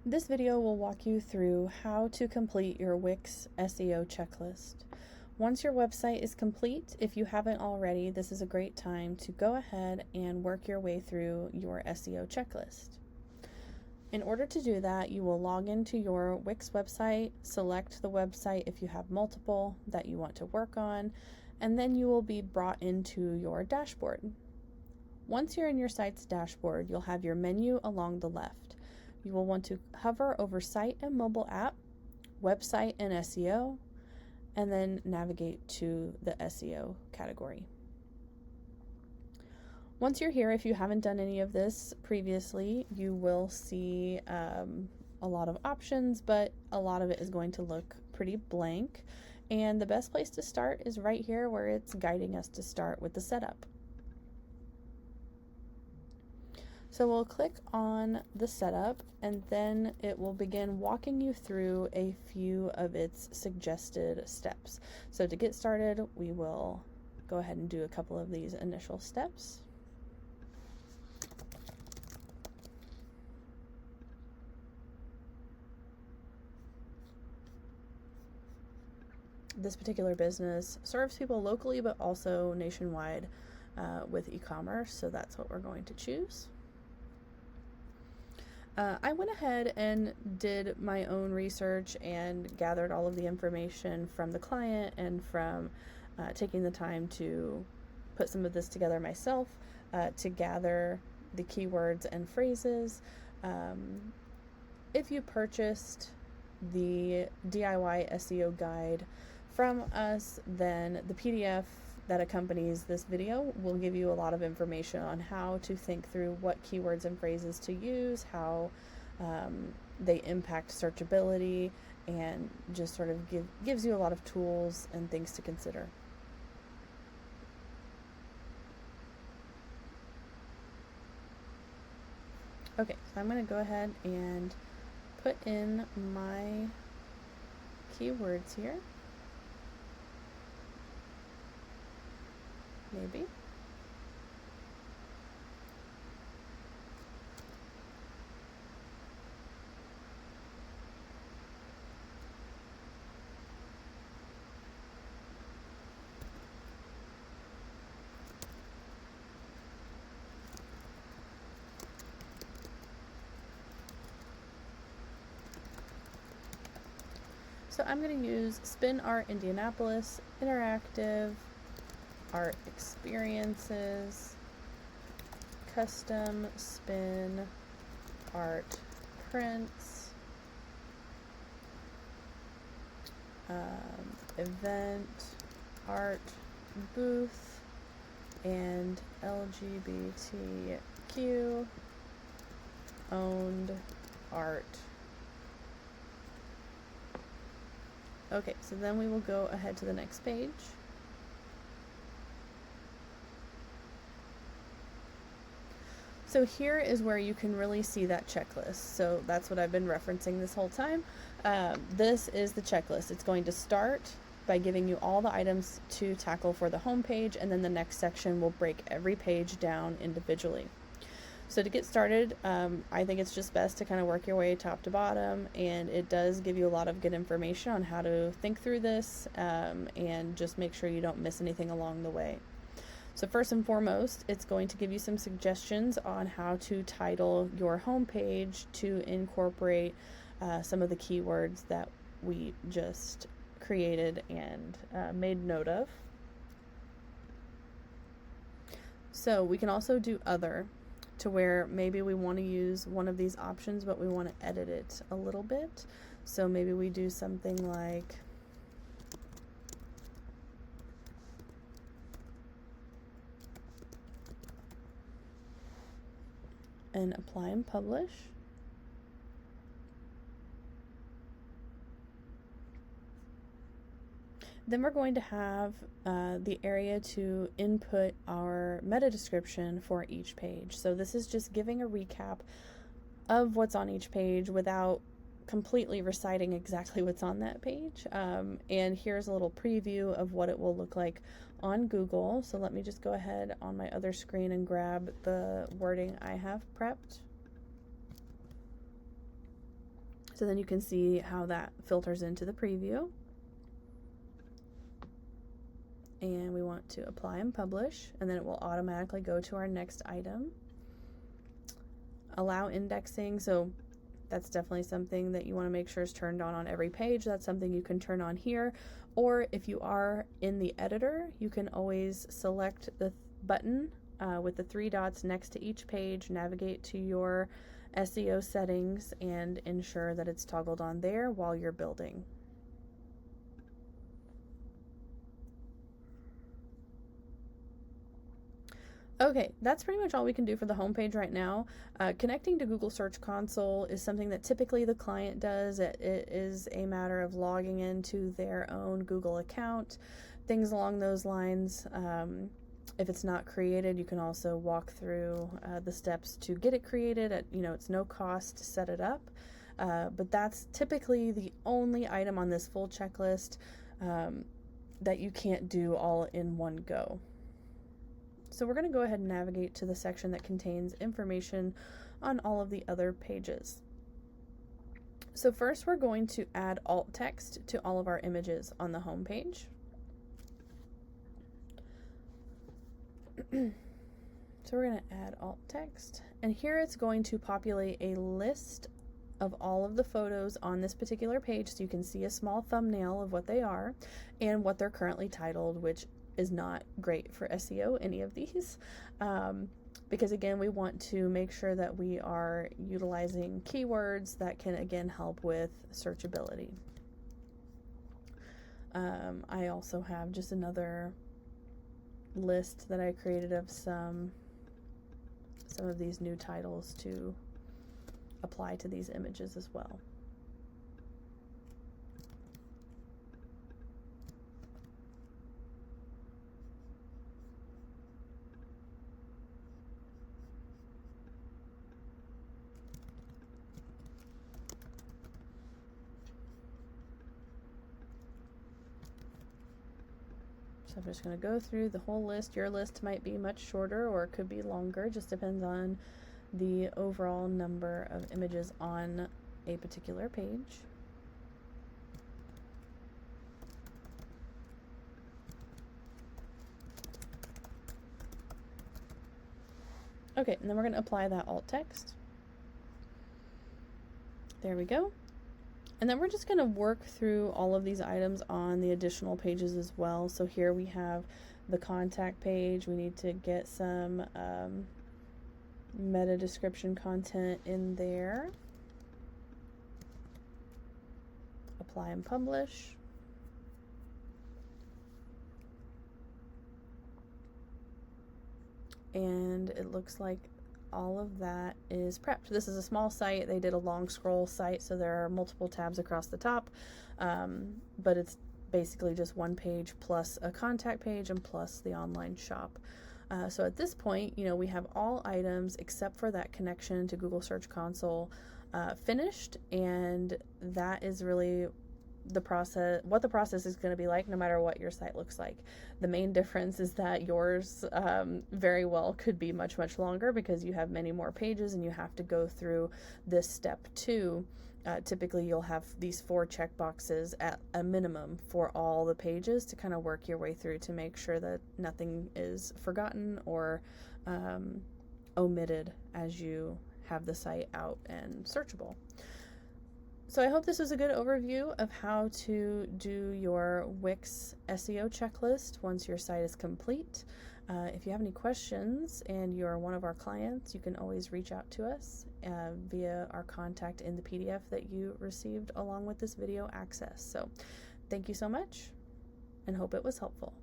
This video will walk you through how to complete your Wix SEO checklist. Once your website is complete, if you haven't already, this is a great time to go ahead and work your way through your SEO checklist. In order to do that, you will log into your Wix website, select the website if you have multiple that you want to work on, and then you will be brought into your dashboard. Once you're in your site's dashboard, you'll have your menu along the left. You will want to hover over Site and Mobile App, Website and SEO, and then navigate to the SEO category. Once you're here, if you haven't done any of this previously, you will see a lot of options, but a lot of it is going to look pretty blank. And the best place to start is right here where it's guiding us to start with the setup. So we'll click on the setup, and then it will begin walking you through a few of its suggested steps. So to get started, we will go ahead and do a couple of these initial steps. This particular business serves people locally, but also nationwide with e-commerce, so that's what we're going to choose. I went ahead and did my own research and gathered all of the information from the client and from taking the time to put some of this together myself to gather the keywords and phrases. If you purchased the DIY SEO guide from us, then the PDF that accompanies this video will give you a lot of information on how to think through what keywords and phrases to use, how they impact searchability, and just sort of gives you a lot of tools and things to consider. Okay, so I'm going to go ahead and put in my keywords here. Maybe. So I'm going to use Spin Art Indianapolis, Interactive, Art Experiences, Custom Spin Art Prints, Event Art Booth, and LGBTQ owned art. Okay, so then we will go ahead to the next page. So here is where you can really see that checklist. So that's what I've been referencing this whole time. This is the checklist. It's going to start by giving you all the items to tackle for the home page, and then the next section will break every page down individually. So to get started, I think it's just best to kind of work your way top to bottom, and it does give you a lot of good information on how to think through this and just make sure you don't miss anything along the way. So first and foremost, it's going to give you some suggestions on how to title your homepage to incorporate some of the keywords that we just created and made note of. So we can also do other, to where maybe we want to use one of these options, but we want to edit it a little bit. So maybe we do something like and apply and publish. Then we're going to have the area to input our meta description for each page. So this is just giving a recap of what's on each page without completely reciting exactly what's on that page. And here's a little preview of what it will look like on Google. So let me just go ahead on my other screen and grab the wording I have prepped. So then you can see how that filters into the preview. And we want to apply and publish, and then it will automatically go to our next item. Allow indexing, so that's definitely something that you want to make sure is turned on every page. That's something you can turn on here, or if you are in the editor, you can always select the button with the 3 dots next to each page, navigate to your SEO settings, and ensure that it's toggled on there while you're building. Okay, that's pretty much all we can do for the homepage right now. Connecting to Google Search Console is something that typically the client does. It is a matter of logging into their own Google account, things along those lines. If it's not created, you can also walk through the steps to get it created. It's no cost to set it up, but that's typically the only item on this full checklist that you can't do all in one go. So we're going to go ahead and navigate to the section that contains information on all of the other pages. So first we're going to add alt text to all of our images on the home page. So we're going to add alt text, and here it's going to populate a list of all of the photos on this particular page, so you can see a small thumbnail of what they are and what they're currently titled, which is not great for SEO, any of these, because again, we want to make sure that we are utilizing keywords that can again help with searchability. I also have just another list that I created of some of these new titles to apply to these images as well. So I'm just going to go through the whole list. Your list might be much shorter or it could be longer, just depends on the overall number of images on a particular page. Okay, and then we're going to apply that alt text. There we go. And then we're just going to work through all of these items on the additional pages as well. So here we have the contact page. We need to get some meta description content in there. Apply and publish. And it looks like all of that is prepped. This is a small site. They did a long scroll site, so there are multiple tabs across the top, but it's basically just one page plus a contact page and plus the online shop. So at this point, we have all items except for that connection to Google Search Console finished, and that is really what the process is going to be like no matter what your site looks like. The main difference is that yours very well could be much longer because you have many more pages and you have to go through this step 2. Typically you'll have these 4 checkboxes at a minimum for all the pages to kind of work your way through to make sure that nothing is forgotten or omitted as you have the site out and searchable. So I hope this was a good overview of how to do your Wix SEO checklist once your site is complete. If you have any questions and you're one of our clients, you can always reach out to us via our contact in the PDF that you received along with this video access. So thank you so much and hope it was helpful.